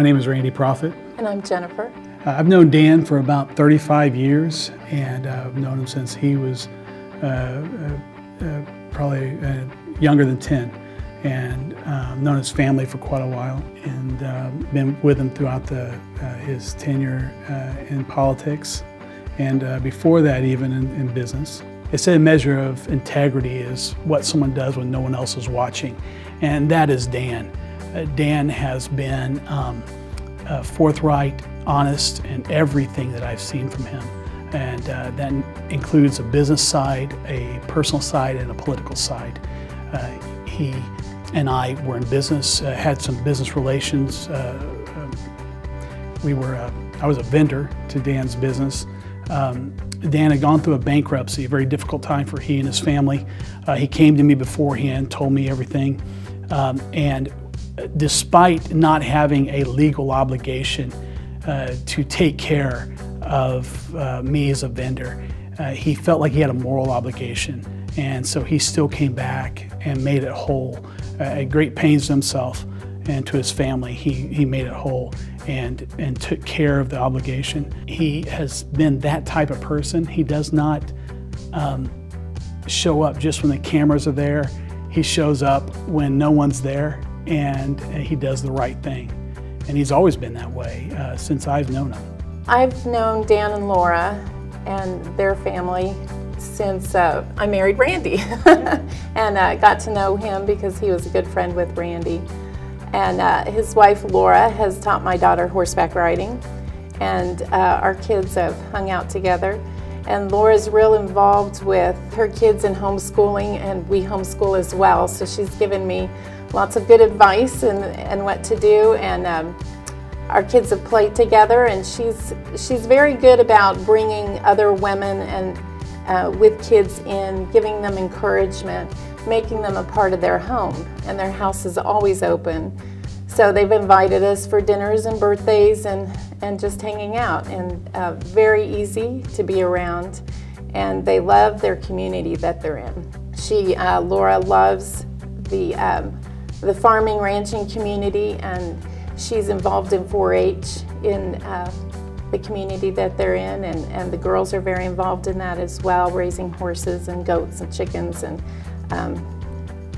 My name is Randy Profit. And I'm Jennifer. I've known Dan for about 35 years, and I've known him since he was probably younger than 10, and known his family for quite a while, and been with him throughout his tenure in politics, and before that even in business. They say a measure of integrity is what someone does when no one else is watching, and that is Dan. Dan has been forthright, honest in everything that I've seen from him. And that includes a business side, a personal side, and a political side. He and I were in business, had some business relations. I was a vendor to Dan's business. Dan had gone through a bankruptcy, a very difficult time for he and his family. He came to me beforehand, told me everything, and despite not having a legal obligation to take care of me as a vendor, he felt like he had a moral obligation, and so he still came back and made it whole. At great pains to himself and to his family, he made it whole and took care of the obligation. He has been that type of person. He does not show up just when the cameras are there. He shows up when no one's there, and he does the right thing. And he's always been that way since I've known him. I've known Dan and Laura and their family since I married Randy. And got to know him because he was a good friend with Randy. And his wife Laura has taught my daughter horseback riding, and our kids have hung out together. And Laura's real involved with her kids in homeschooling, and we homeschool as well, so she's given me lots of good advice and what to do. And our kids have played together, and she's very good about bringing other women and with kids in, giving them encouragement, making them a part of their home, and their house is always open. So they've invited us for dinners and birthdays and just hanging out, and very easy to be around, and they love their community that they're in. Laura loves the farming, ranching community, and she's involved in 4-H in the community that they're in, and the girls are very involved in that as well, raising horses and goats and chickens, and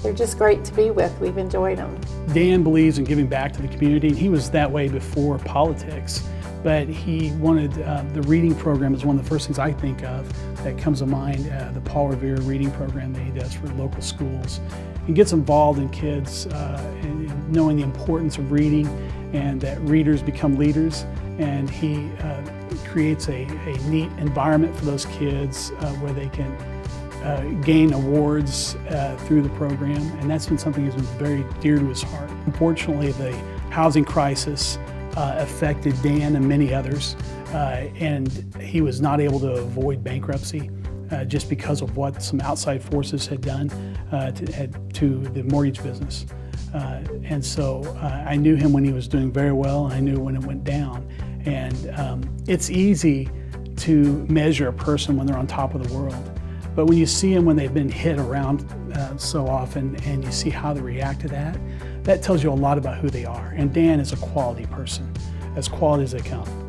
they're just great to be with. We've enjoyed them. Dan believes in giving back to the community, and he was that way before politics, but he wanted, the reading program is one of the first things I think of that comes to mind, the Paul Revere reading program that he does for local schools. He gets involved in kids and knowing the importance of reading, and that readers become leaders, and he creates a neat environment for those kids where they can gain awards through the program, and that's been something that's been very dear to his heart. Unfortunately, the housing crisis affected Dan and many others, and he was not able to avoid bankruptcy just because of what some outside forces had done to the mortgage business. And so I knew him when he was doing very well, and I knew when it went down. And it's easy to measure a person when they're on top of the world. But when you see them when they've been hit around so often, and you see how they react to that, that tells you a lot about who they are. And Dan is a quality person, as quality as they come.